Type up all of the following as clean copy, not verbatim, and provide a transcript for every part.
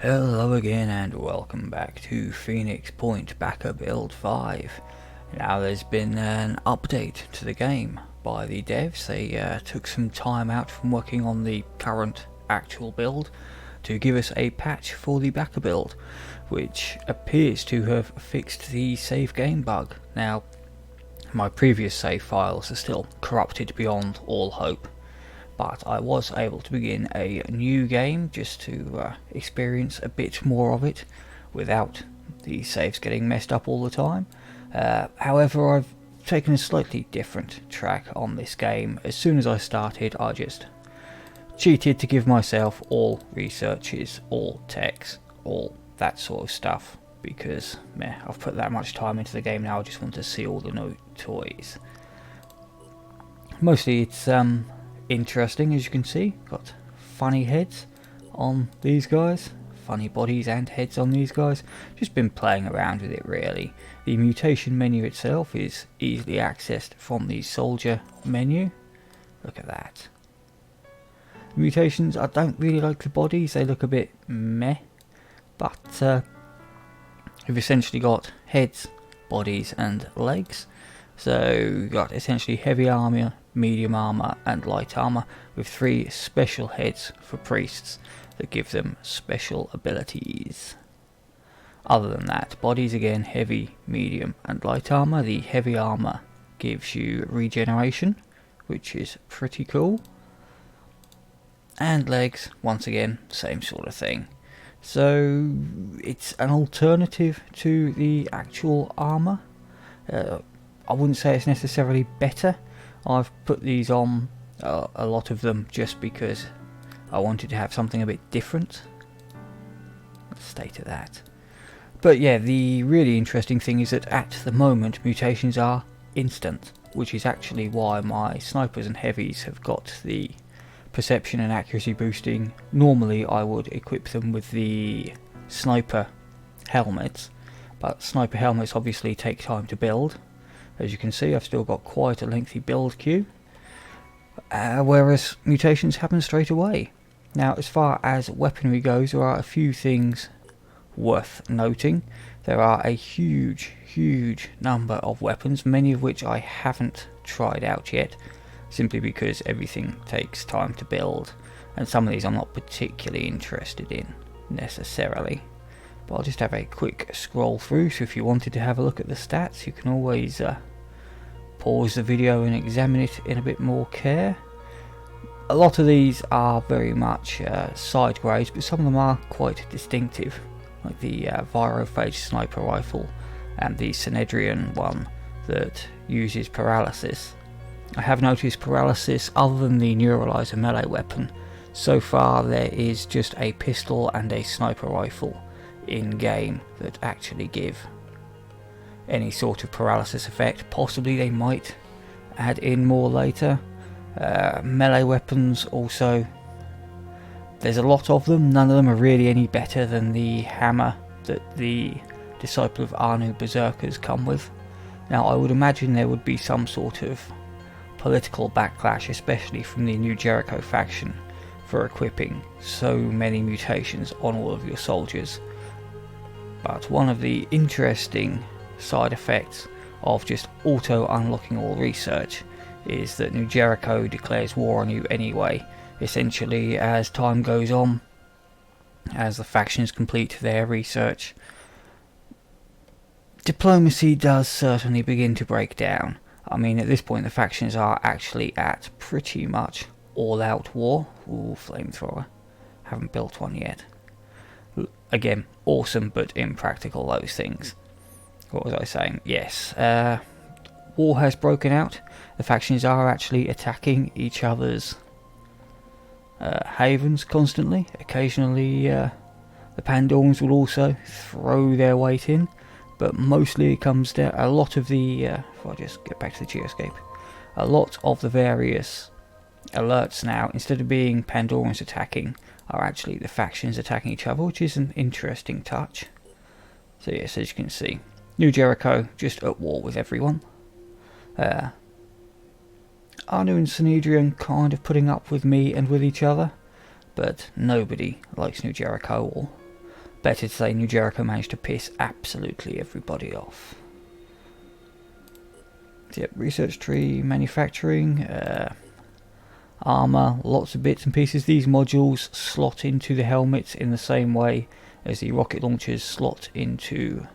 Hello again and welcome back to Phoenix Point Backer Build 5. Now there's been an update to the game by the devs. They took some time out from working on the current actual build to give us a patch for the backer build, which appears to have fixed the save game bug. Now my previous save files are still corrupted beyond all hope, but I was able to begin a new game just to experience a bit more of it without the saves getting messed up all the time. However, I've taken a slightly different track on this game. As soon as I started, I just cheated to give myself all researches, all techs, all that sort of stuff, because I've put that much time into the game now. I just want to see all the new toys. Mostly it's interesting, as you can see. Got funny heads on these guys, funny bodies and heads on these guys. Just been playing around with it really. The mutation menu itself is easily accessed from the soldier menu. Look at that. The mutations, I don't really like the bodies, they look a bit meh, but we've essentially got heads, bodies and legs. So you've got essentially heavy armour, medium armour and light armour, with 3 special heads for priests that give them special abilities. Other than that, bodies again heavy, medium and light armour. The heavy armour gives you regeneration, which is pretty cool. And legs, once again, same sort of thing. So it's an alternative to the actual armour. I wouldn't say it's necessarily better. I've put these on, a lot of them, just because I wanted to have something a bit different. Let's stay to that. But yeah, the really interesting thing is that at the moment mutations are instant, which is actually why my snipers and heavies have got the perception and accuracy boosting. Normally I would equip them with the sniper helmets, but sniper helmets obviously take time to build. As you can see, I've still got quite a lengthy build queue, whereas mutations happen straight away. Now, as far as weaponry goes, there are a few things worth noting. There are a huge number of weapons, many of which I haven't tried out yet, simply because everything takes time to build, and some of these I'm not particularly interested in necessarily. But I'll just have a quick scroll through, so if you wanted to have a look at the stats, you can always pause the video and examine it in a bit more care. A lot of these are very much side grades, but some of them are quite distinctive, like the Virophage sniper rifle and the Synedrian one that uses paralysis. I have noticed paralysis, other than the neuralizer melee weapon, so far there is just a pistol and a sniper rifle in game that actually give any sort of paralysis effect. Possibly they might add in more later. Melee weapons also, there's a lot of them. None of them are really any better than the hammer that the Disciple of Anu berserkers come with. Now I would imagine there would be some sort of political backlash, especially from the New Jericho faction, for equipping so many mutations on all of your soldiers. But one of the interesting side effects of just auto unlocking all research is that New Jericho declares war on you anyway, essentially as time goes on, as the factions complete their research. Diplomacy does certainly begin to break down. I mean, at this point the factions are actually at pretty much all out war. Ooh, flamethrower. Haven't built one yet. Again, awesome but impractical, those things. What was I saying? Yes, war has broken out. The factions are actually attacking each other's havens constantly. Occasionally the Pandorans will also throw their weight in, but mostly it comes down, a lot of the, if I just get back to the geoscape, a lot of the various alerts now, instead of being Pandorans attacking, are actually the factions attacking each other, which is an interesting touch. So yes, as you can see, New Jericho just at war with everyone. Anu and Synedrian kind of putting up with me and with each other, but nobody likes New Jericho, or better to say New Jericho managed to piss absolutely everybody off. Yep, research tree, manufacturing, armour, lots of bits and pieces. These modules slot into the helmets in the same way as the rocket launchers slot into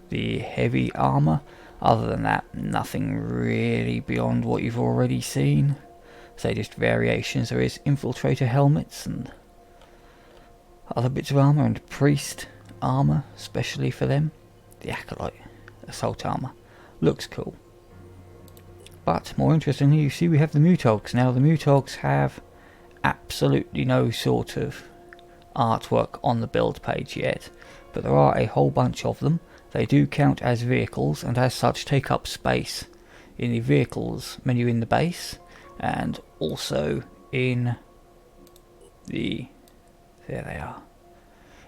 the heavy armour. Other than that, nothing really beyond what you've already seen. So just variations. There is infiltrator helmets and other bits of armour, and priest armour especially for them. The acolyte assault armour looks cool. But more interestingly, you see we have the Mutogs. Now the Mutogs have absolutely no sort of artwork on the build page yet, but there are a whole bunch of them. They do count as vehicles, and as such take up space in the vehicles menu in the base, and also in the, there they are,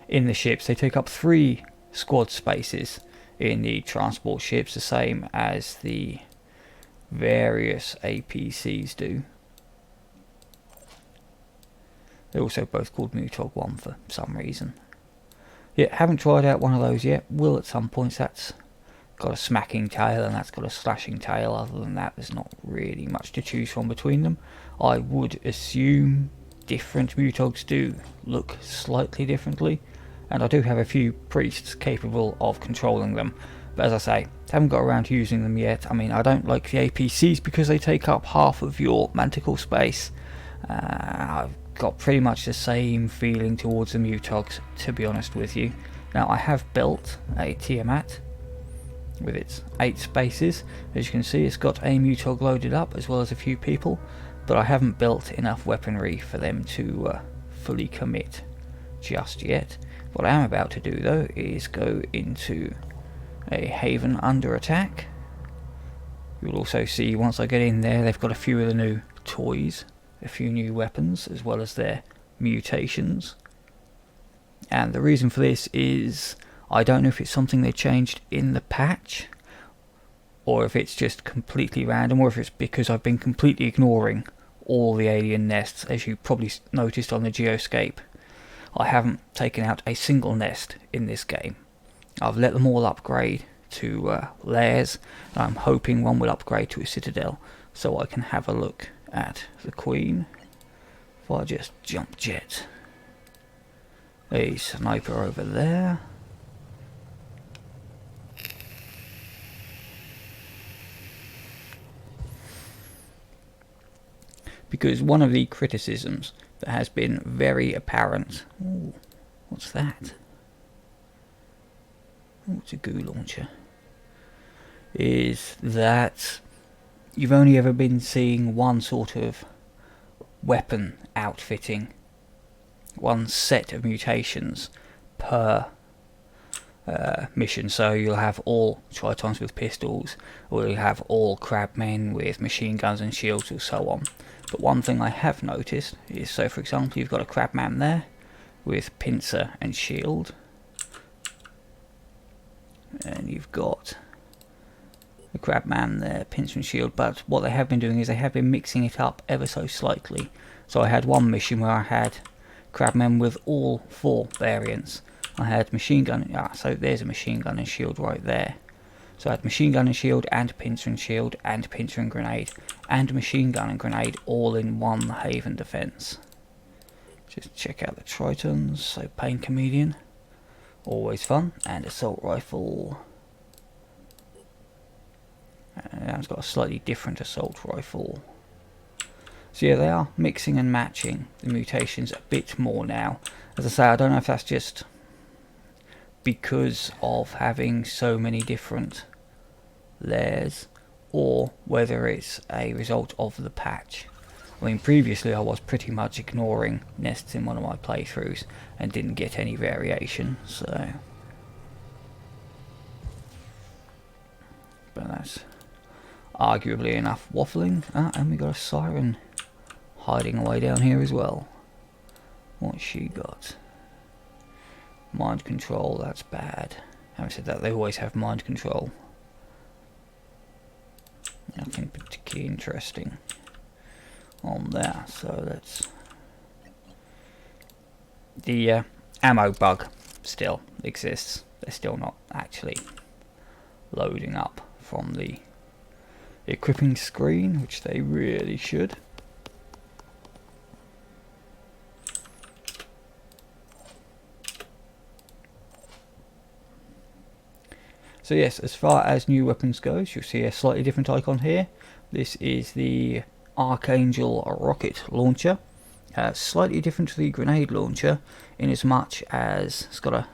in the ships. They take up 3 squad spaces in the transport ships, the same as the various APCs do. They're also both called Mutog 1 for some reason. Yeah, haven't tried out one of those yet. Will at some points. That's got a smacking tail and that's got a slashing tail. Other than that, there's not really much to choose from between them. I would assume different Mutogs do look slightly differently, and I do have a few priests capable of controlling them. But as I say, haven't got around to using them yet. I mean, I don't like the APCs because they take up half of your manticle space. I've got pretty much the same feeling towards the Mutogs, to be honest with you. Now, I have built a Tiamat with its 8 spaces. As you can see, it's got a Mutog loaded up as well as a few people, but I haven't built enough weaponry for them to fully commit just yet. What I am about to do though is go into a haven under attack. You'll also see once I get in there, they've got a few of the new toys, a few new weapons, as well as their mutations. And the reason for this is, I don't know if it's something they changed in the patch, or if it's just completely random, or if it's because I've been completely ignoring all the alien nests. As you probably noticed on the geoscape, I haven't taken out a single nest in this game. I've let them all upgrade to lairs, and I'm hoping one will upgrade to a citadel, so I can have a look at the Queen. If I just jump jet a sniper over there. Because one of the criticisms that has been very apparent... Ooh, what's that? Oh, it's a goo launcher. Is that you've only ever been seeing one sort of weapon outfitting, one set of mutations per mission. So you'll have all Tritons with pistols, or you'll have all crabmen with machine guns and shields, or so on. But one thing I have noticed is, so for example, you've got a crabman there with pincer and shield, and you've got the crabman there, pincer and shield, but what they have been doing is they have been mixing it up ever so slightly. So I had one mission where I had crabmen with all 4 variants. I had machine gun, so there's a machine gun and shield right there. So I had machine gun and shield, and pincer and grenade, and machine gun and grenade all in one haven defense. Just check out the Tritons. So Pain Comedian, always fun, and assault rifle. And it's got a slightly different assault rifle. So yeah, they are mixing and matching the mutations a bit more now. As I say, I don't know if that's just because of having so many different layers, or whether it's a result of the patch. I mean, previously I was pretty much ignoring nests in one of my playthroughs and didn't get any variation, so... But that's arguably enough waffling. And we got a siren hiding away down here as well. What's she got? Mind control, that's bad. Having said that, they always have mind control. Nothing particularly interesting on there, so that's the ammo bug. still exists. They're still not actually loading up from the equipping screen, which they really should. So yes, as far as new weapons goes, you'll see a slightly different icon here. This is the Archangel rocket launcher. Slightly different to the grenade launcher in as much as it's got a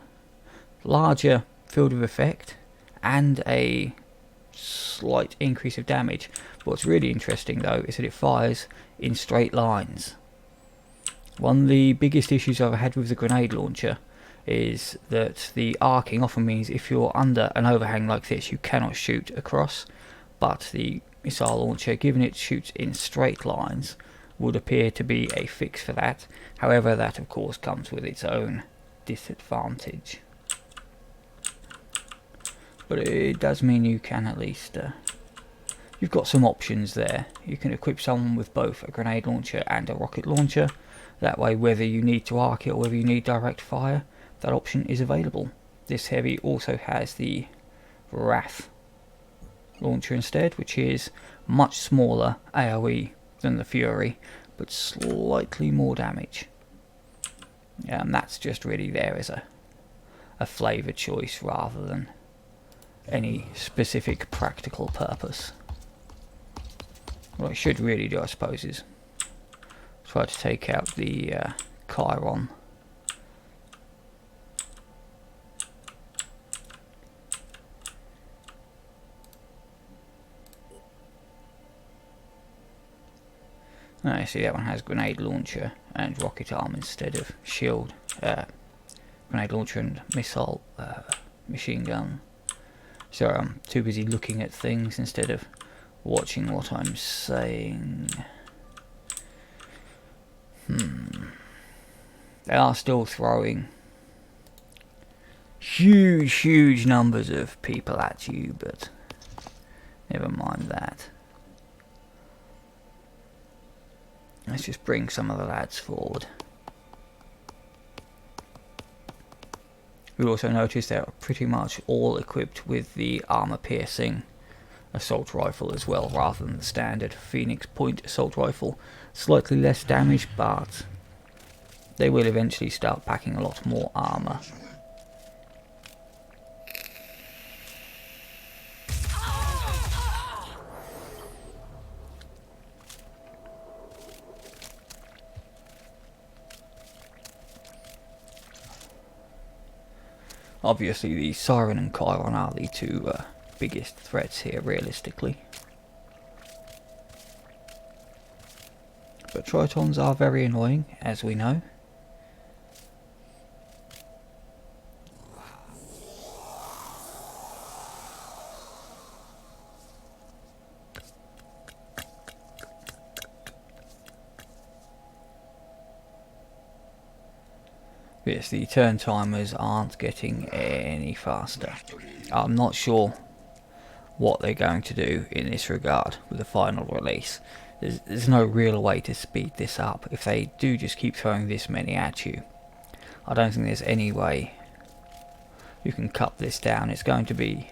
larger field of effect and a slight increase of damage. What's really interesting though is that it fires in straight lines. One of the biggest issues I've had with the grenade launcher is that the arcing often means if you're under an overhang like this you cannot shoot across, but the missile launcher, given it shoots in straight lines, would appear to be a fix for that. However, that of course comes with its own disadvantage. But it does mean you can at least you've got some options there. You can equip someone with both a grenade launcher and a rocket launcher. That way, whether you need to arc it or whether you need direct fire, that option is available. This heavy also has the Wrath launcher instead, which is much smaller AoE than the Fury, but slightly more damage. And that's just really there as a flavour choice rather than any specific practical purpose. What I should really do, I suppose, is try to take out the Chiron. I see that one has grenade launcher and rocket arm instead of shield. Grenade launcher and missile machine gun. Sorry, I'm too busy looking at things instead of watching what I'm saying. They are still throwing huge numbers of people at you, but never mind that. Let's just bring some of the lads forward. You'll also notice they're pretty much all equipped with the armor-piercing assault rifle as well, rather than the standard Phoenix Point assault rifle. Slightly less damage, but they will eventually start packing a lot more armor. Obviously the Siren and Chiron are the two biggest threats here realistically. But Tritons are very annoying, as we know. Yes, the turn timers aren't getting any faster. I'm not sure what they're going to do in this regard with the final release. There's no real way to speed this up if they do just keep throwing this many at you. I don't think there's any way you can cut this down. It's going to be...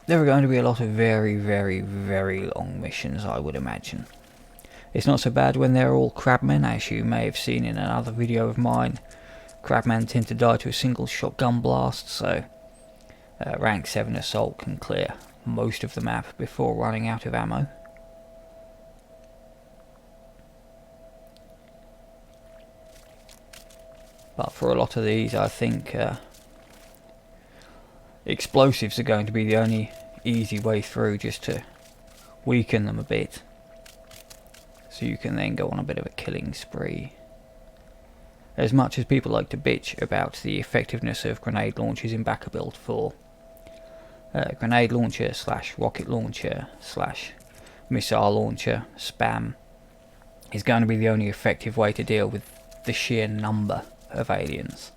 There are going to be a lot of very long missions, I would imagine. It's not so bad when they're all crabmen, as you may have seen in another video of mine. Crabmen tend to die to a single shotgun blast, so rank 7 assault can clear most of the map before running out of ammo. But for a lot of these, I think explosives are going to be the only easy way through, just to weaken them a bit. So you can then go on a bit of a killing spree. As much as people like to bitch about the effectiveness of grenade launchers in backer build 4, grenade launcher / rocket launcher / missile launcher spam is going to be the only effective way to deal with the sheer number of aliens.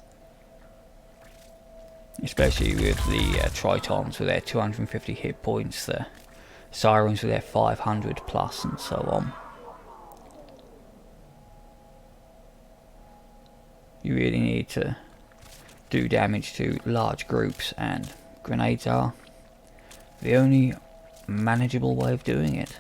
Especially with the Tritons with their 250 hit points, the Sirens with their 500 plus and so on. you really need to do damage to large groups, and grenades are the only manageable way of doing it.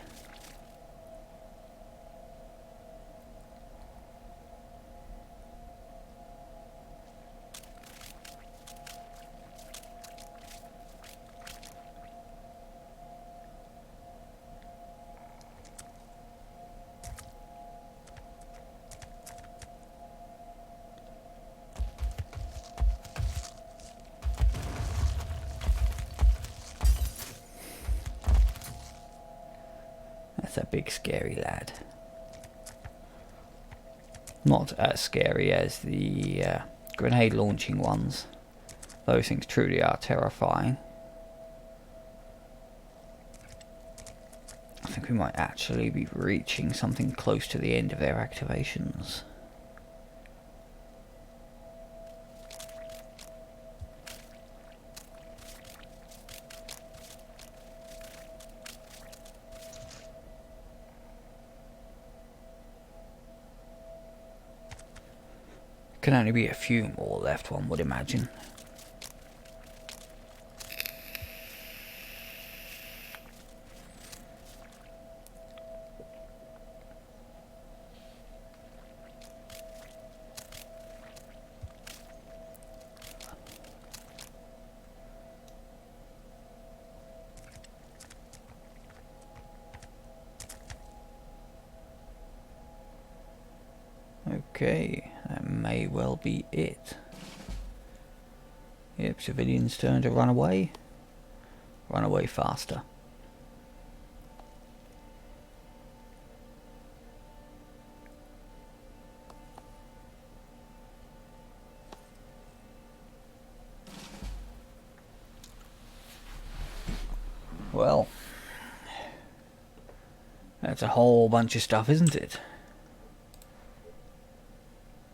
That's a big scary lad. Not as scary as the grenade launching ones. Those things truly are terrifying. I think we might actually be reaching something close to the end of their activations. Can only be a few more left, one would imagine. Okay, that may well be it. Yep, civilians turn to run away. Run away faster. Well, that's a whole bunch of stuff, isn't it?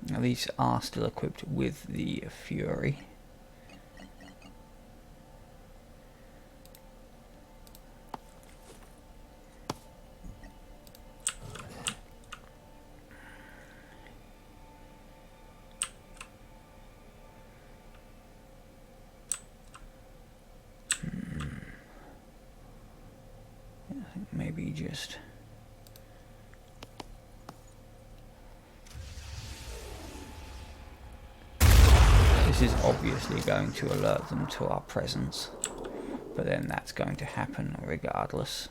Now these are still equipped with the Fury. I think maybe just... This is obviously going to alert them to our presence, but then that's going to happen regardless.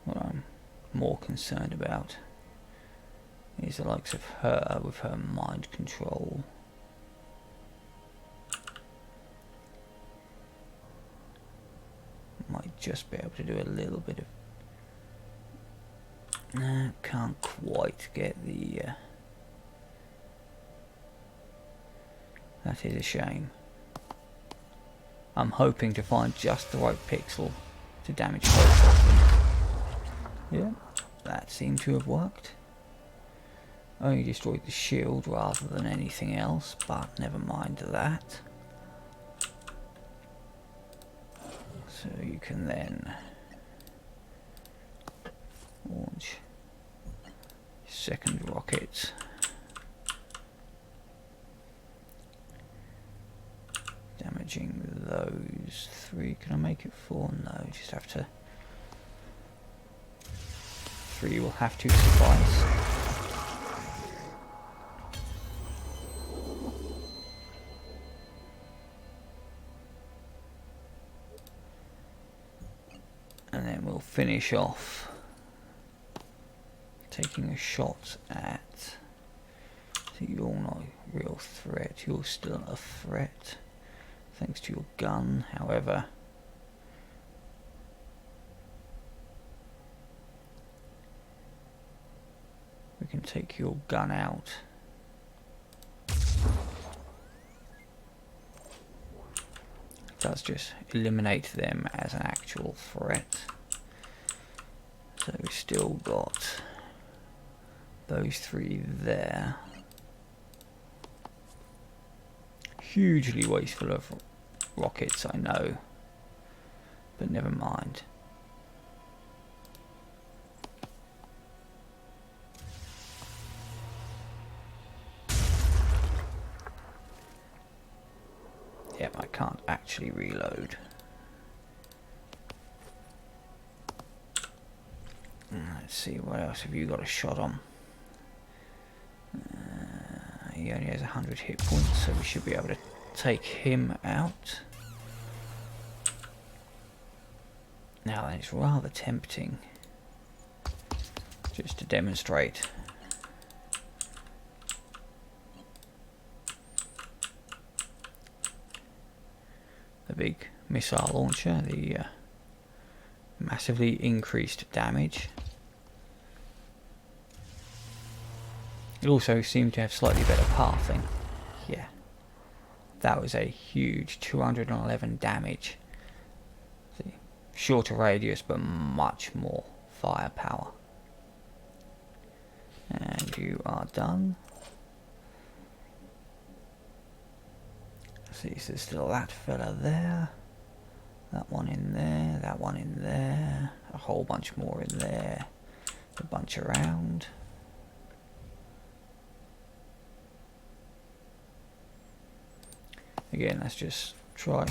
What I'm more concerned about is the likes of her with her mind control. Might just be able to do a little bit of... No, can't quite get the... That is a shame. I'm hoping to find just the right pixel to damage both of them. Yeah, that seemed to have worked. Only destroyed the shield rather than anything else, but never mind that. So you can then launch second rocket. Damaging those three. Can I make it 4? No, just have to... 3 will have to suffice. And then we'll finish off taking a shot at... So you're not a real threat, you're still a threat thanks to your gun, however. We can take your gun out. It does just eliminate them as an actual threat. So we've still got those 3 there. hugely wasteful of rockets, I know. But never mind. Yep, I can't actually reload. Let's see, what else have you got a shot on? He only has 100 hit points, so we should be able to take him out. Now then, it's rather tempting just to demonstrate the big missile launcher, the massively increased damage. It also seemed to have slightly better pathing. Yeah, that was a huge 211 damage. See, shorter radius but much more firepower. And you are done. See, so there's still that fella there. That one in there, that one in there, a whole bunch more in there, a bunch around. Again, let's just try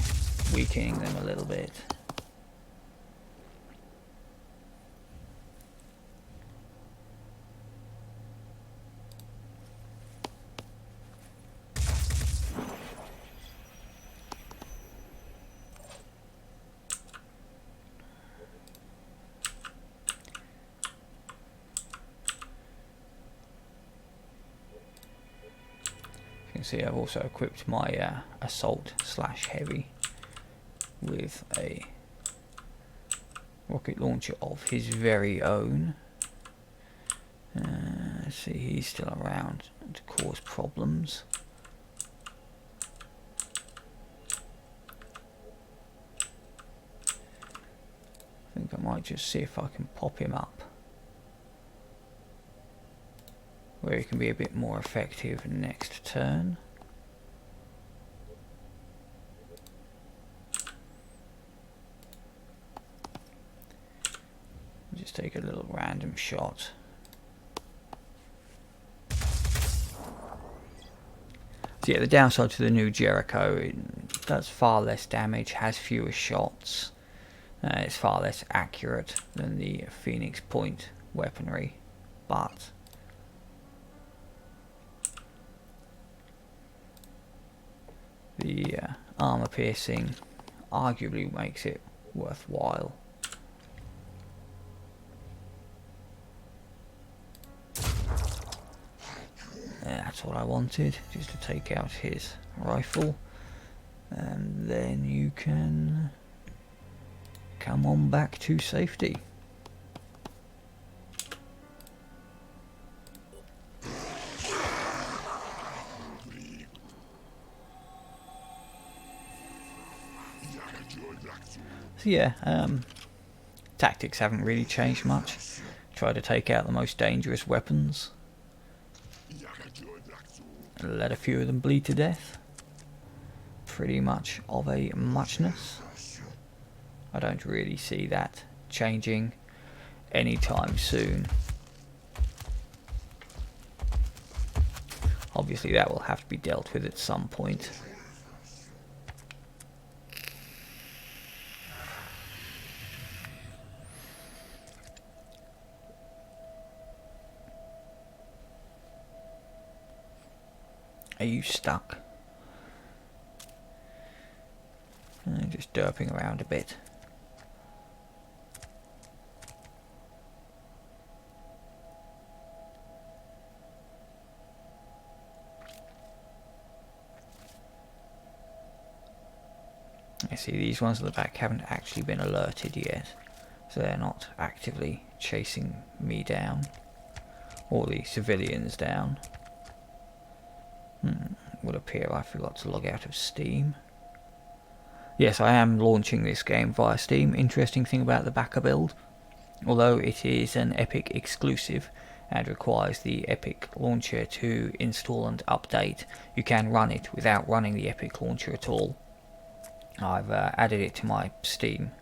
weakening them a little bit. You can see I've also equipped my assault / heavy with a rocket launcher of his very own. Let's see, he's still around to cause problems. I think I might just see if I can pop him up where he can be a bit more effective next turn. Just take a little random shot. So yeah, the downside to the new Jericho, it does far less damage, has fewer shots, it's far less accurate than the Phoenix Point weaponry, but the armor piercing arguably makes it worthwhile. That's what I wanted, just to take out his rifle, and then you can come on back to safety. So yeah, tactics haven't really changed much. Try to take out the most dangerous weapons, let a few of them bleed to death. Pretty much of a muchness. I don't really see that changing anytime soon. Obviously that will have to be dealt with at some point. Are you stuck? Just derping around a bit. I see these ones at the back haven't actually been alerted yet, so they're not actively chasing me down, or the civilians down. Would appear I forgot to log out of Steam. Yes, I am launching this game via Steam. Interesting thing about the backer build, although it is an Epic exclusive and requires the Epic launcher to install and update. You can run it without running the Epic launcher at all. I've added it to my Steam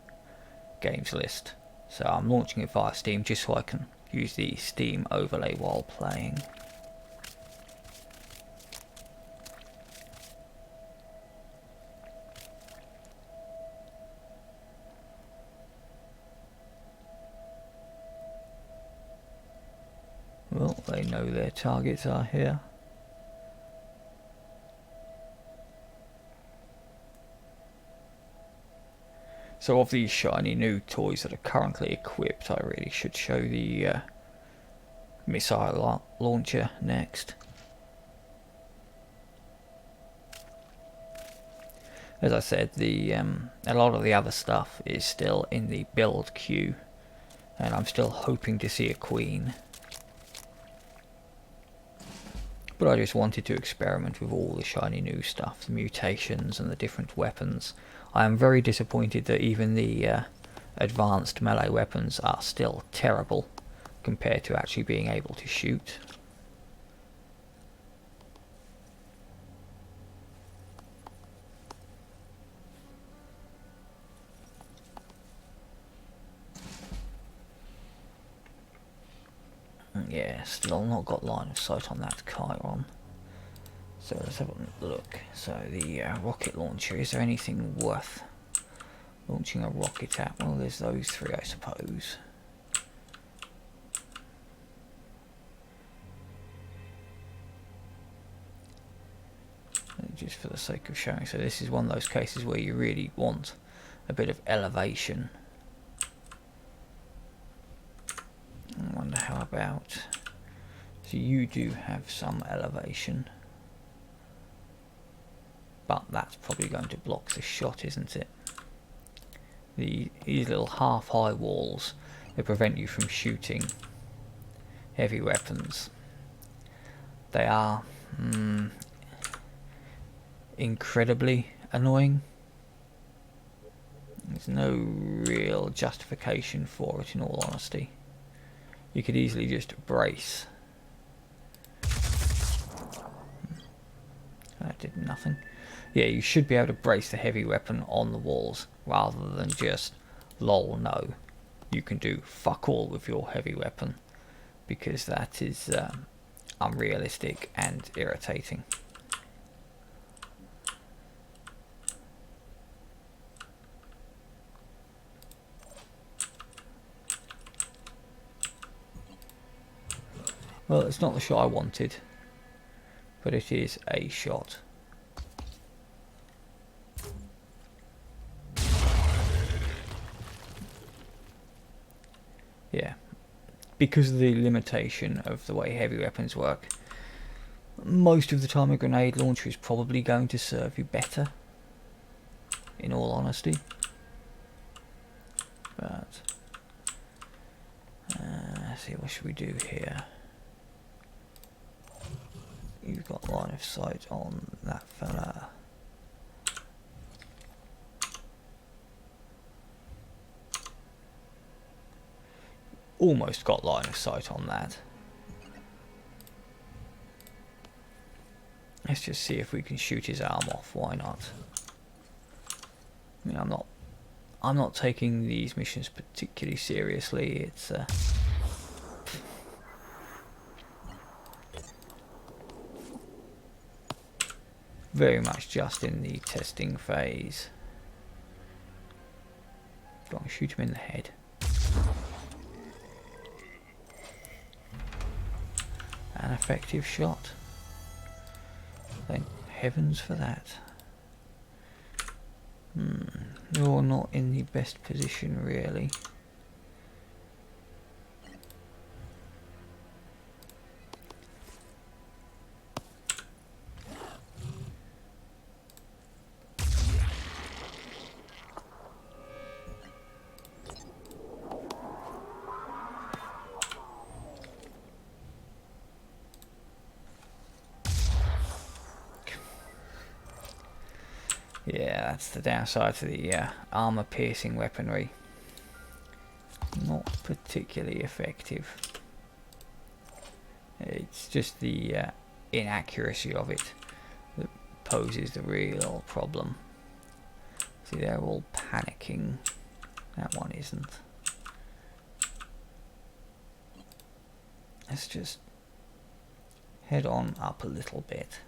games list, so I'm launching it via Steam just so I can use the Steam overlay while playing. Well, they know their targets are here. So of these shiny new toys that are currently equipped, I really should show the missile launcher next. As I said, a lot of the other stuff is still in the build queue, and I'm still hoping to see a queen. But I just wanted to experiment with all the shiny new stuff, the mutations and the different weapons. I am very disappointed that even the advanced melee weapons are still terrible compared to actually being able to shoot. Yeah, still not got line of sight on that Chiron. So let's have a look. So the rocket launcher, is there anything worth launching a rocket at? Well, there's those three, I suppose. Just for the sake of showing, so this is one of those cases where you really want a bit of elevation. I wonder how about, so you do have some elevation, but that's probably going to block the shot, isn't it? These little half-high walls, they prevent you from shooting heavy weapons. They are incredibly annoying. There's no real justification for it, in all honesty. You could easily just brace. That did nothing. Yeah, you should be able to brace the heavy weapon on the walls rather than just lol no. You can do fuck all with your heavy weapon, because that is unrealistic and irritating. Well, it's not the shot I wanted, but it is a shot. Yeah, because of the limitation of the way heavy weapons work, most of the time a grenade launcher is probably going to serve you better, in all honesty. But let's see, what should we do here? You've got line of sight on that fella. Almost got line of sight on that. Let's just see if we can shoot his arm off. Why not? I mean, I'm not taking these missions particularly seriously. It's very much just in the testing phase. Go on, shoot him in the head. An effective shot. Thank heavens for that. You're not in the best position, really. Yeah, that's the downside to the armor-piercing weaponry. Not particularly effective. It's just the inaccuracy of it that poses the real problem. See, they're all panicking. That one isn't. Let's just head on up a little bit.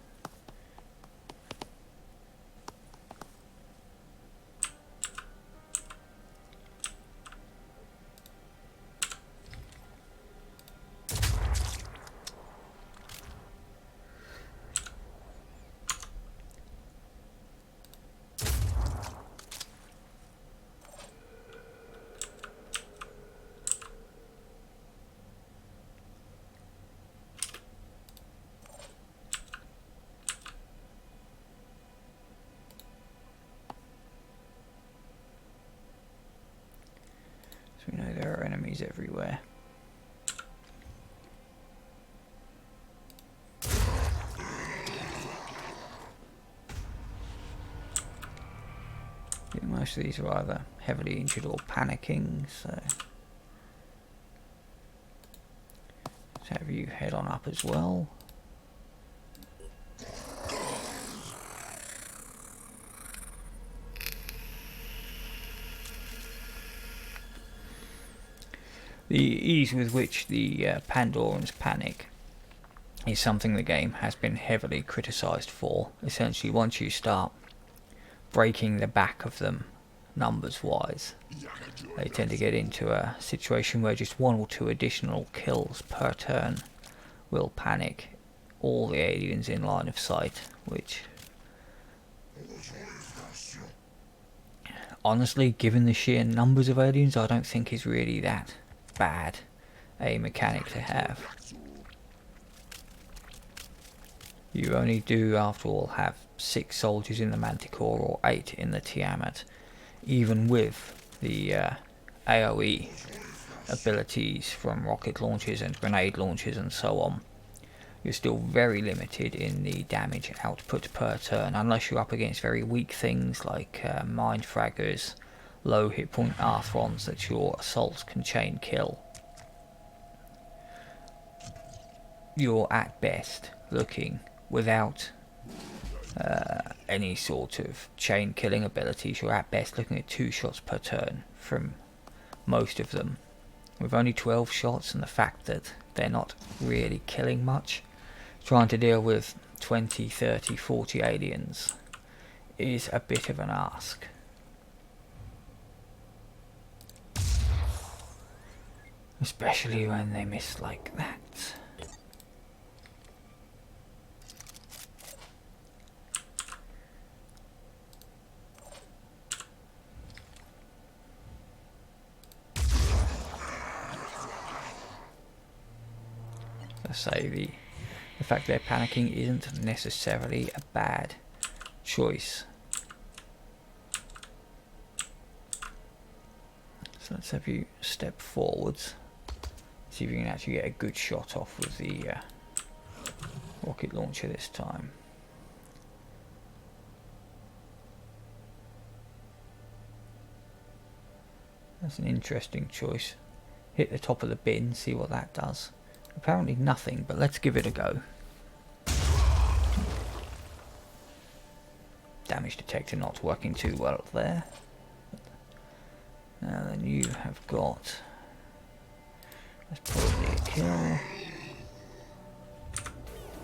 We know there are enemies everywhere. Yeah, most of these are either heavily injured or panicking, so let's have you head on up as well. The ease with which the Pandorans panic is something the game has been heavily criticised for. Essentially, once you start breaking the back of them, numbers-wise, they tend to get into a situation where just 1 or 2 additional kills per turn will panic all the aliens in line of sight, which, honestly, given the sheer numbers of aliens, I don't think is really that bad a mechanic to have. You only do, after all, have 6 soldiers in the Manticore or 8 in the Tiamat. Even with the AoE abilities from rocket launchers and grenade launchers and so on, you're still very limited in the damage output per turn, unless you're up against very weak things like mind fraggers, low hit point Arthrons that your assaults can chain kill. You're at best looking, without any sort of chain killing abilities, you're at best looking at 2 shots per turn from most of them. With only 12 shots and the fact that they're not really killing much, trying to deal with 20, 30, 40 aliens is a bit of an ask. Especially when they miss like that. I say the fact they're panicking isn't necessarily a bad choice. So let's have you step forwards. See if you can actually get a good shot off with the rocket launcher this time. That's an interesting choice. Hit the top of the bin, see what that does. Apparently nothing, but let's give it a go. Damage detector not working too well there. Now then, you have got... That's probably a kill.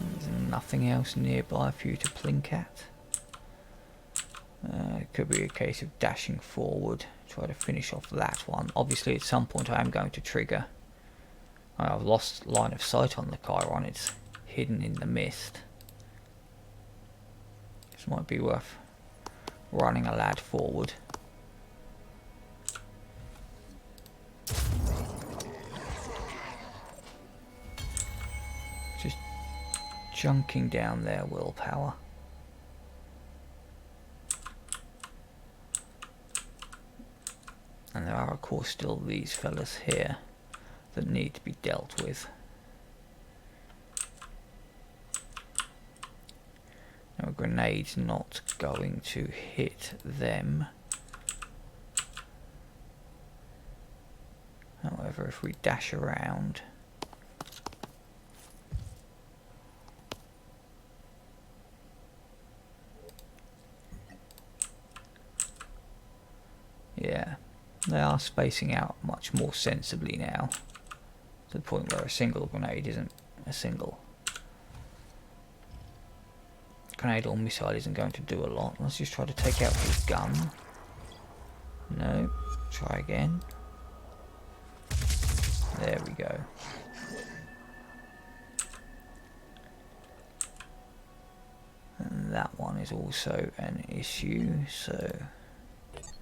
There's nothing else nearby for you to plink at. It could be a case of dashing forward, try to finish off that one. Obviously at some point I am going to trigger. I've lost line of sight on the Chiron, it's hidden in the mist. This might be worth running a lad forward. Just chunking down their willpower. And there are of course still these fellas here that need to be dealt with. Now a grenade's not going to hit them. However, if we dash around, Yeah, they are spacing out much more sensibly now, to the point where a single grenade isn't a single grenade or missile isn't going to do a lot. Let's just try to take out his gun. No, try again. There we go. And that one is also an issue, so let's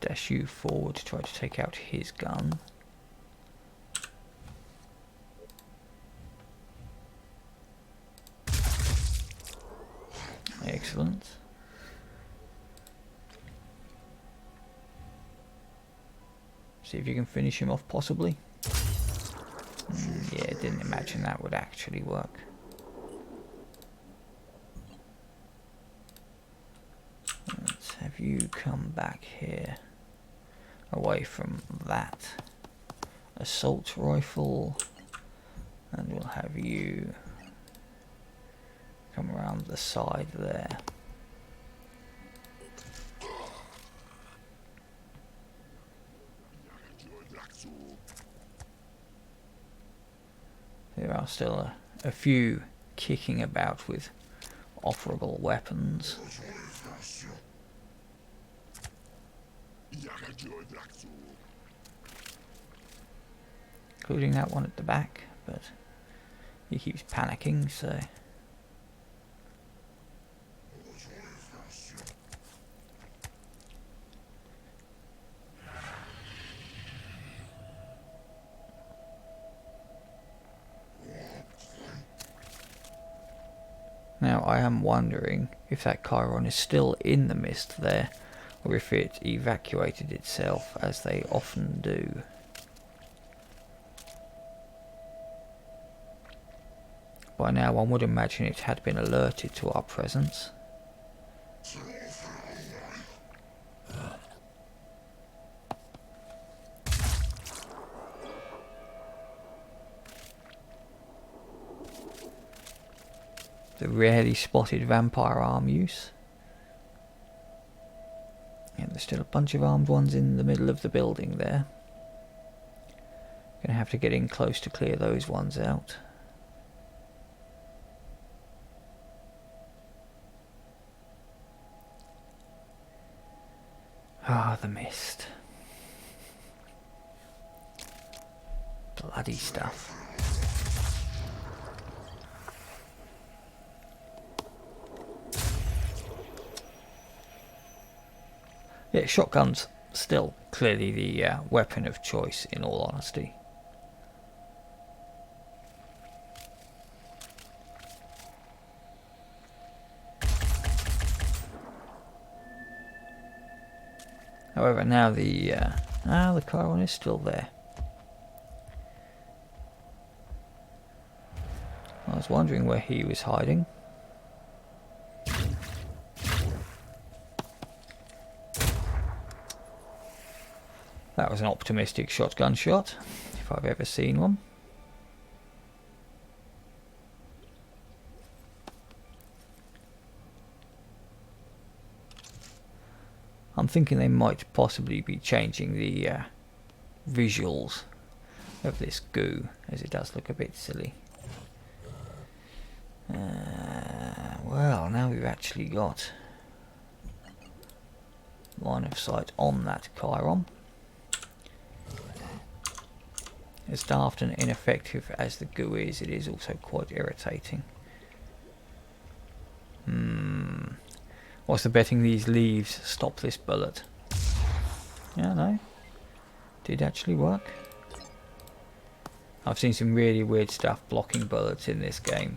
dash you forward to try to take out his gun. Excellent. See if you can finish him off, possibly. Yeah, didn't imagine that would actually work. Let's have you come back here, away from that assault rifle, and we'll have you come around the side there. There are still a few kicking about with offerable weapons. Including that one at the back, but he keeps panicking, so... Now I am wondering if that Chiron is still in the mist there, or if it evacuated itself, as they often do. By now one would imagine it had been alerted to our presence. The rarely spotted vampire arm use. Yeah, there's still a bunch of armed ones in the middle of the building there. Gonna have to get in close to clear those ones out. Ah, the mist. Bloody stuff. Yeah, shotgun's still clearly the weapon of choice, in all honesty. However, now the Chiron is still there. I was wondering where he was hiding. That was an optimistic shotgun shot, if I've ever seen one. I'm thinking they might possibly be changing the visuals of this goo, as it does look a bit silly. Well, now we've actually got line of sight on that Chiron. As daft and ineffective as the goo is, it is also quite irritating. What's the betting these leaves stop this bullet? Yeah, no. Did actually work. I've seen some really weird stuff blocking bullets in this game.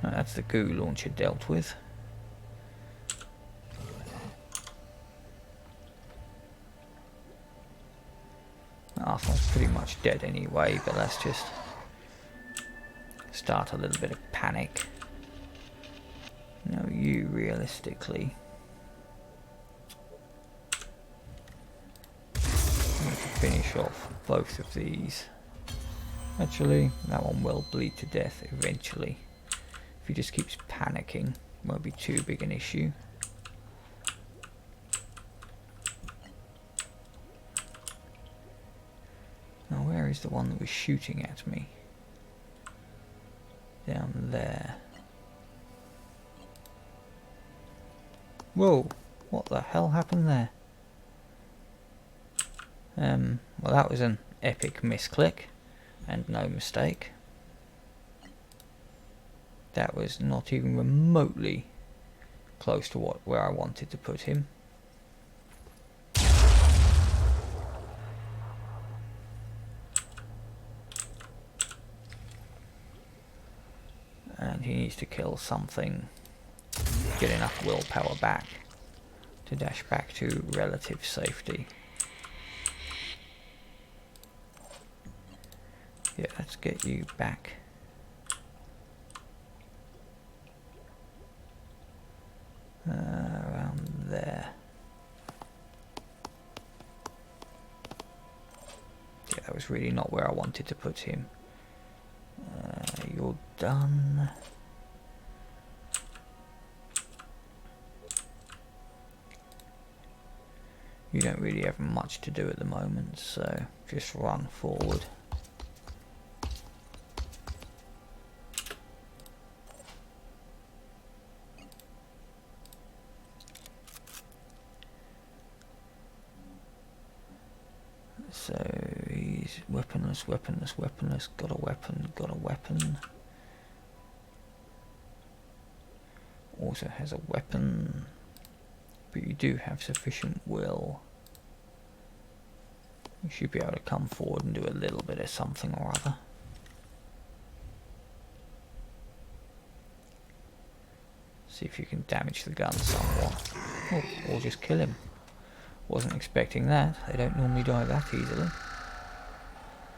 That's the goo launcher dealt with. Arthrons pretty much dead anyway, but let's just start a little bit of panic. No, you realistically need to finish off both of these. Actually, that one will bleed to death eventually. If he just keeps panicking, won't be too big an issue. Now where is the one that was shooting at me? Down there. Whoa! What the hell happened there? Well, that was an epic misclick, and no mistake. That was not even remotely close to where I wanted to put him. And he needs to kill something, get enough willpower back to dash back to relative safety. Yeah, let's get you back. Around there. Yeah, that was really not where I wanted to put him. You're done. You don't really have much to do at the moment, so just run forward. So he's weaponless, weaponless, weaponless, got a weapon, got a weapon. Also has a weapon, but you do have sufficient will. You should be able to come forward and do a little bit of something or other. See if you can damage the gun somewhat. Oh, or just kill him. Wasn't expecting that. They don't normally die that easily.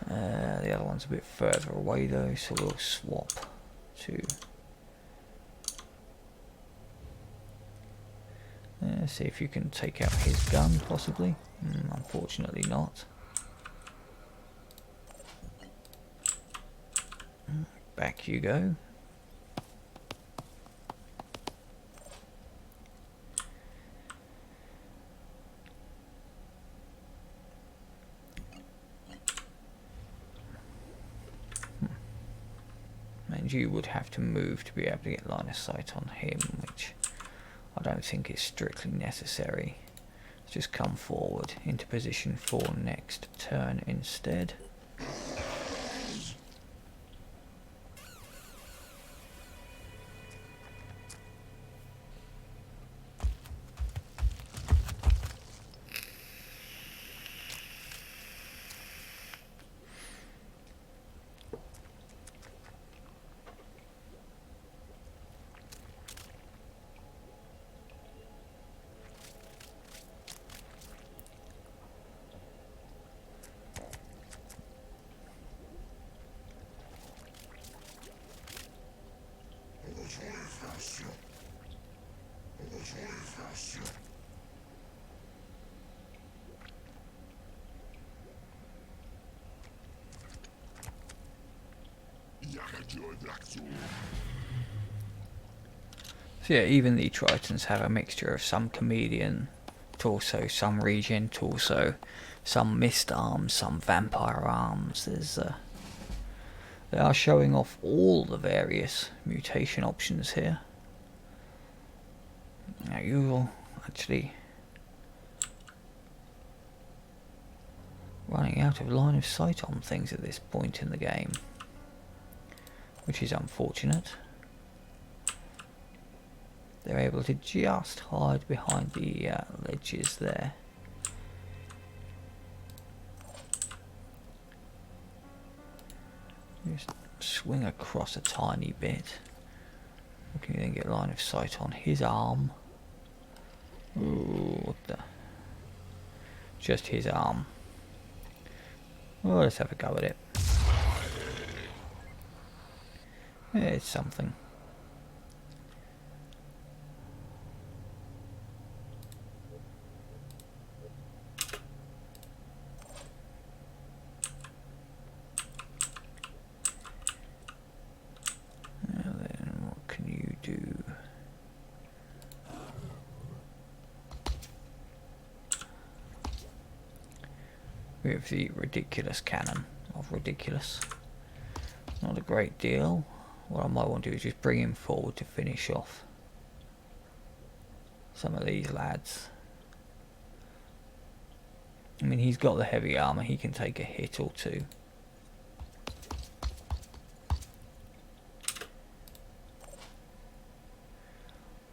The other one's a bit further away though, so we'll swap to... see if you can take out his gun, possibly. Unfortunately not. Back you go. And you would have to move to be able to get line of sight on him, which I don't think is strictly necessary. Let's just come forward into position for next turn instead. So yeah, even the Tritons have a mixture of some chameleon torso, some regen torso, some mist arms, some vampire arms. They are showing off all the various mutation options here. Now you're actually running out of line of sight on things at this point in the game, which is unfortunate. They're able to just hide behind the ledges there. Just swing across a tiny bit. We can then get line of sight on his arm. Ooh, what the? Just his arm. Well, let's have a go at it. Yeah, it's something. with the ridiculous cannon of ridiculous. Not a great deal. What I might want to do is just bring him forward to finish off some of these lads. I mean, he's got the heavy armour, he can take a hit or two.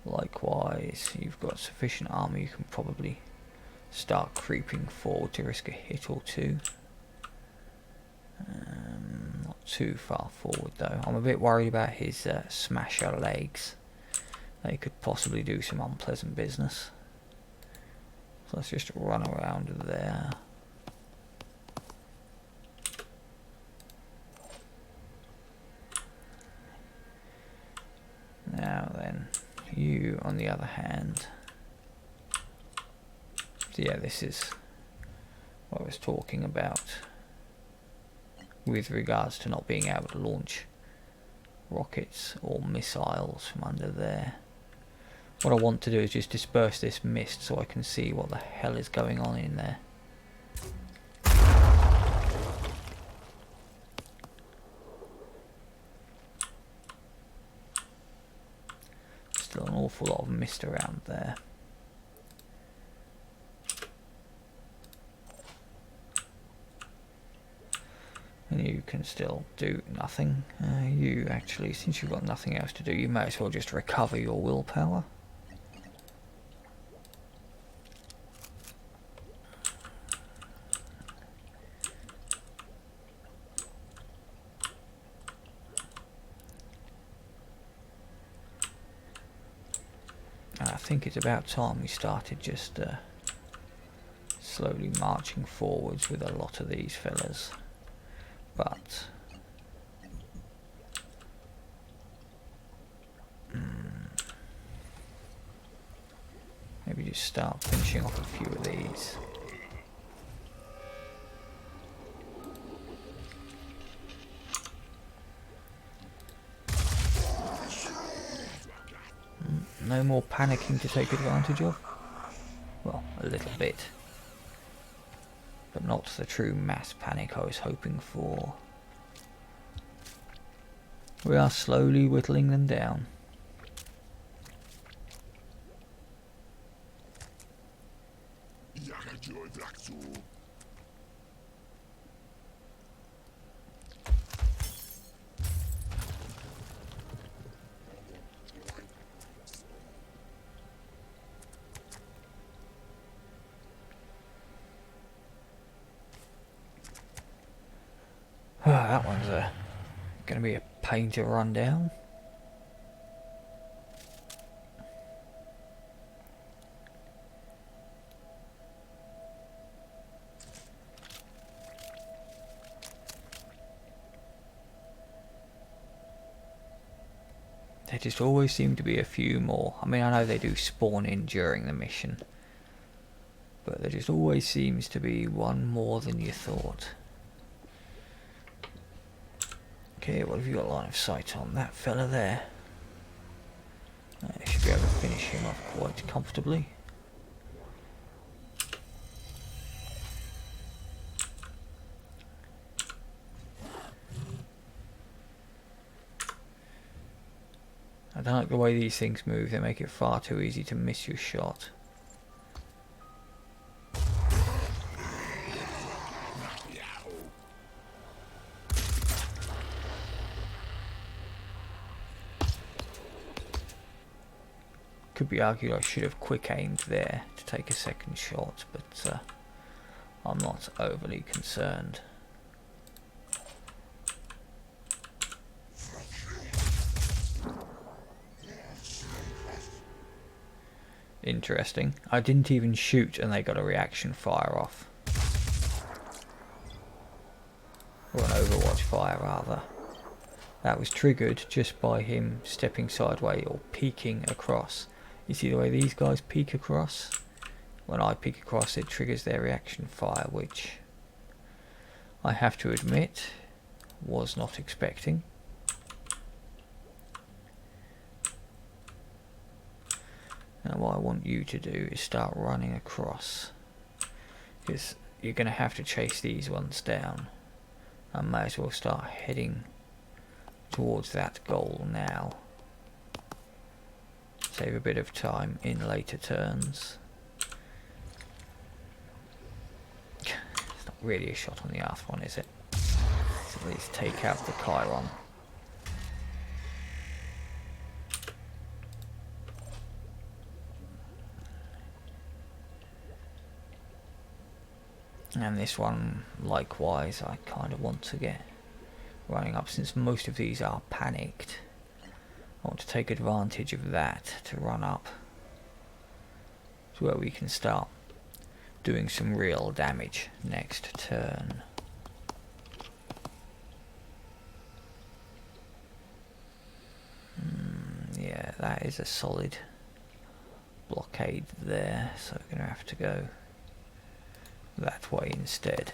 Likewise, you've got sufficient armour, you can probably start creeping forward to risk a hit or two. Not too far forward though. I'm a bit worried about his smasher legs. They could possibly do some unpleasant business. So let's just run around there. Now then, you on the other hand. So yeah, this is what I was talking about with regards to not being able to launch rockets or missiles from under there. What I want to do is just disperse this mist so I can see what the hell is going on in there. Still an awful lot of mist around there. And you can still do nothing. You actually, since you've got nothing else to do, you may as well just recover your willpower. And I think it's about time we started just slowly marching forwards with a lot of these fellas. But maybe just start finishing off a few of these. No more panicking to take advantage of? Well, a little bit. But not the true mass panic I was hoping for. We are slowly whittling them down. That one's going to be a pain to run down. There just always seem to be a few more. I mean, I know they do spawn in during the mission, but there just always seems to be one more than you thought. Okay, what have you got line of sight on? That fella there. I should be able to finish him off quite comfortably. I don't like the way these things move, they make it far too easy to miss your shot. Could be argued I should have quick aimed there to take a second shot, but I'm not overly concerned. Interesting. I didn't even shoot and they got a reaction fire off. Or an overwatch fire rather. That was triggered just by him stepping sideways or peeking across. You see the way these guys peek across? When I peek across it triggers their reaction fire, which I have to admit was not expecting. Now what I want you to do is start running across, because you're going to have to chase these ones down. I might as well start heading towards that goal now. Save a bit of time in later turns. It's not really a shot on the Arthron, is it? Let's at least take out the Chiron. And this one, likewise, I kind of want to get running up, since most of these are panicked. I want to take advantage of that to run up to where we can start doing some real damage next turn. Yeah, that is a solid blockade there, so we're going to have to go that way instead.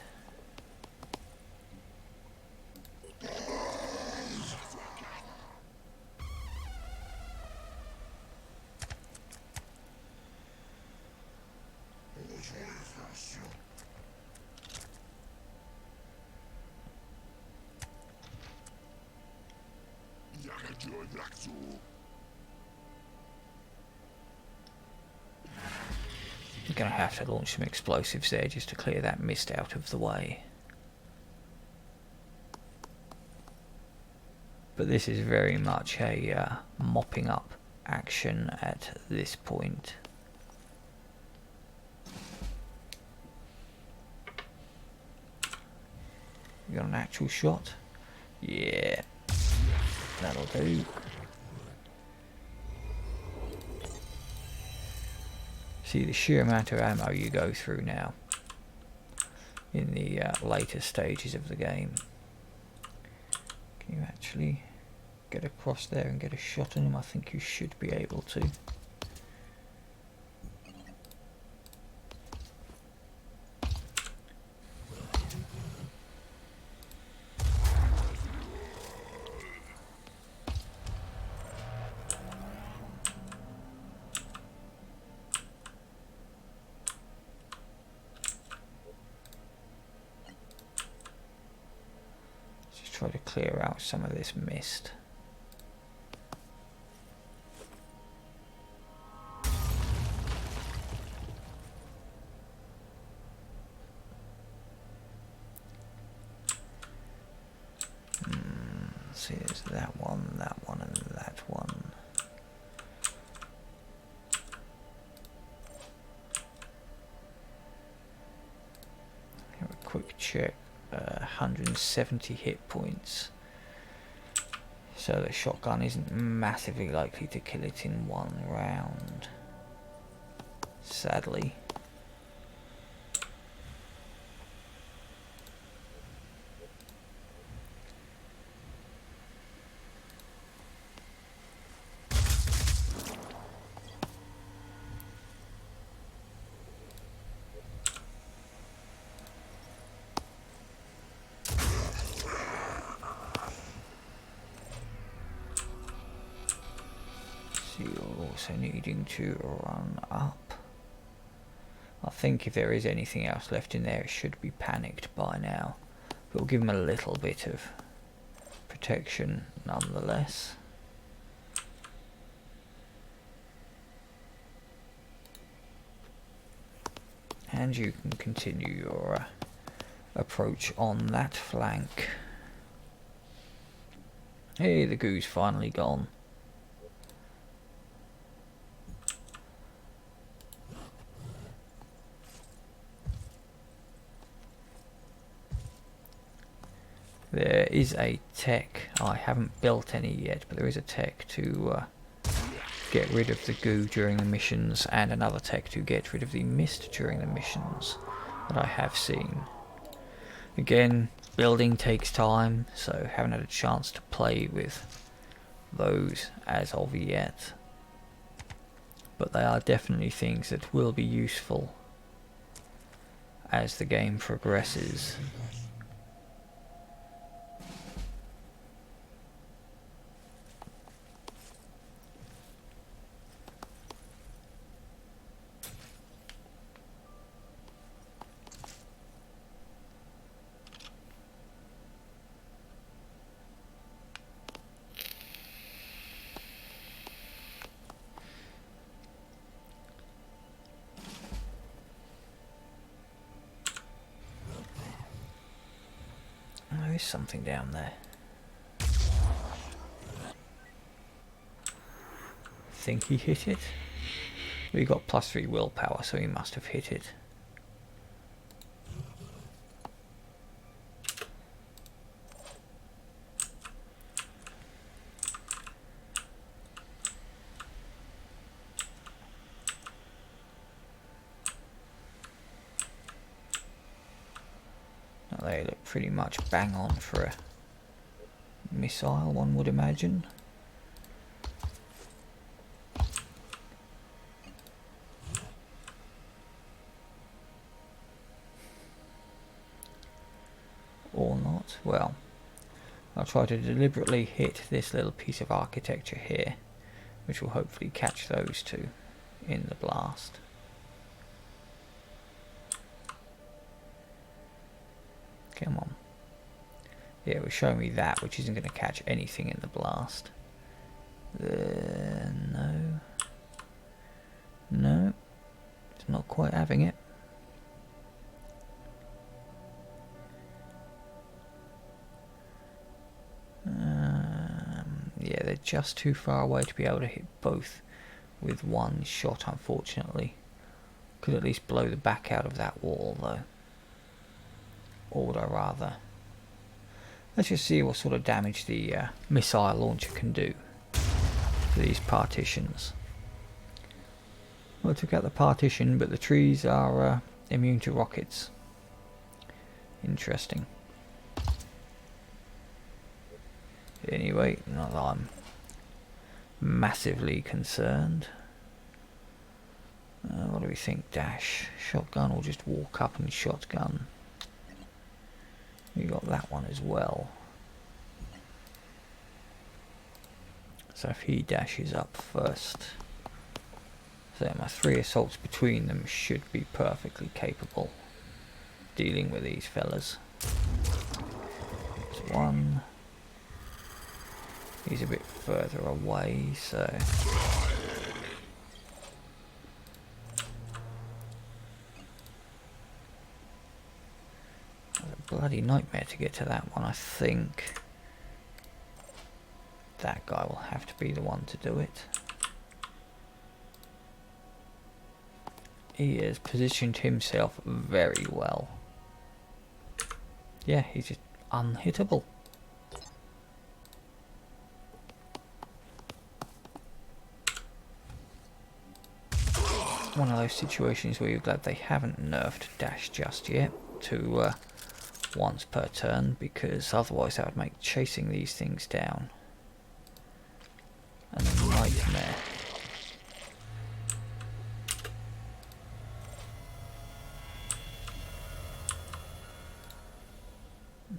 You're going to have to launch some explosives there just to clear that mist out of the way. But this is very much a mopping up action at this point. You got an actual shot? Yeah, that'll do. See the sheer amount of ammo you go through now in the later stages of the game. Can you actually get across there and get a shot on him? I think you should be able to. Try to clear out some of this mist. See, there's that one, and that one. Have a quick check. 170 hit points, so the shotgun isn't massively likely to kill it in one round, sadly. You're also needing to run up. I think if there is anything else left in there, it should be panicked by now. But we'll give them a little bit of protection nonetheless. And you can continue your approach on that flank. Hey, the goo's finally gone. There is a tech, I haven't built any yet, but there is a tech to get rid of the goo during the missions, and another tech to get rid of the mist during the missions that I have seen. Again, building takes time, so haven't had a chance to play with those as of yet. But they are definitely things that will be useful as the game progresses. is something down there. Think he hit it? We got +3 willpower, so he must have hit it. Now they look pretty much bang on for a missile, one would imagine. Or not. Well, I'll try to deliberately hit this little piece of architecture here, which will hopefully catch those two in the blast. Come on. Yeah, it will show me that, which isn't going to catch anything in the blast. No. No. It's not quite having it. Yeah, they're just too far away to be able to hit both with one shot, unfortunately. Could at least blow the back out of that wall, though. Or would I rather? Let's just see what sort of damage the missile launcher can do to these partitions. Well, I took out the partition, but the trees are immune to rockets. Interesting. Anyway, not that I'm massively concerned. What do we think? Dash, shotgun, or just walk up and shotgun? We got that one as well. So if he dashes up first, so my 3 assaults between them should be perfectly capable of dealing with these fellas. There's one. He's a bit further away, so it's a bloody nightmare to get to that one. I think that guy will have to be the one to do it. He has positioned himself very well. Yeah, he's just unhittable. One of those situations where you're glad they haven't nerfed dash just yet to once per turn, because otherwise that would make chasing these things down a nightmare.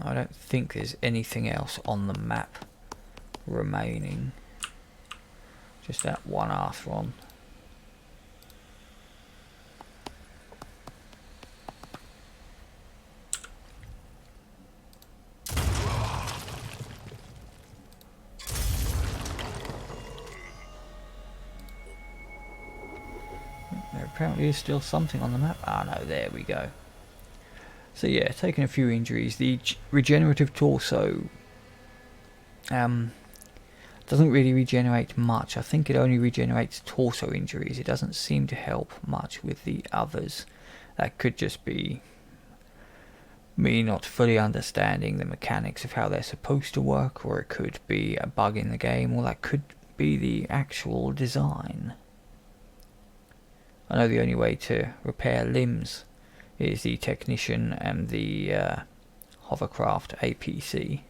I don't think there's anything else on the map remaining. Just that one Arthron. There apparently is still something on the map. Ah no, there we go. So yeah, taking a few injuries. The regenerative torso doesn't really regenerate much. I think it only regenerates torso injuries. It doesn't seem to help much with the others. That could just be me not fully understanding the mechanics of how they're supposed to work, or it could be a bug in the game, or that could be the actual design. I know the only way to repair limbs is the Technician and the Hovercraft APC.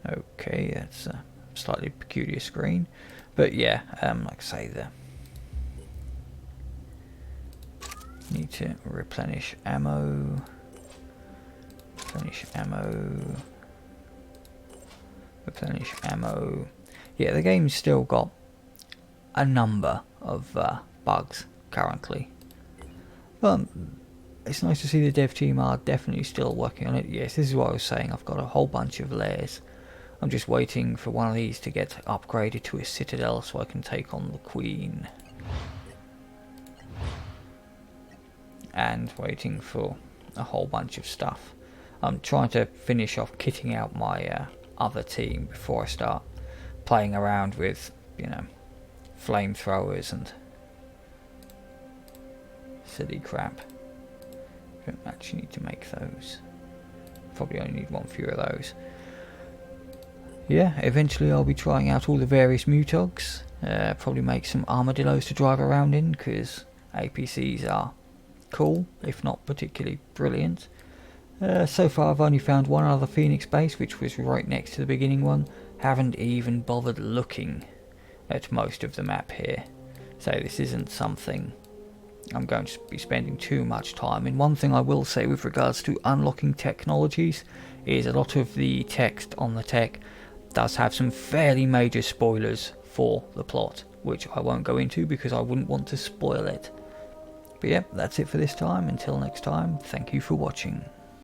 Okay, that's a slightly peculiar screen, but yeah, like I say, need to replenish ammo. Replenish ammo. Yeah, the game's still got a number of bugs currently, but it's nice to see the dev team are definitely still working on it. Yes, this is what I was saying. I've got a whole bunch of layers. I'm just waiting for one of these to get upgraded to a citadel so I can take on the queen. And waiting for a whole bunch of stuff. I'm trying to finish off kitting out my other team before I start playing around with, you know, flamethrowers and silly crap. Don't actually need to make those. Probably only need one fewer of those. Yeah, eventually I'll be trying out all the various mutogs. Probably make some armadillos to drive around in, because APCs are cool, if not particularly brilliant. So far I've only found one other Phoenix base, which was right next to the beginning one. Haven't even bothered looking at most of the map here. So this isn't something I'm going to be spending too much time in. One thing I will say with regards to unlocking technologies is a lot of the text on the tech does have some fairly major spoilers for the plot, which I won't go into because I wouldn't want to spoil it. But yeah, that's it for this time. Until next time, thank you for watching.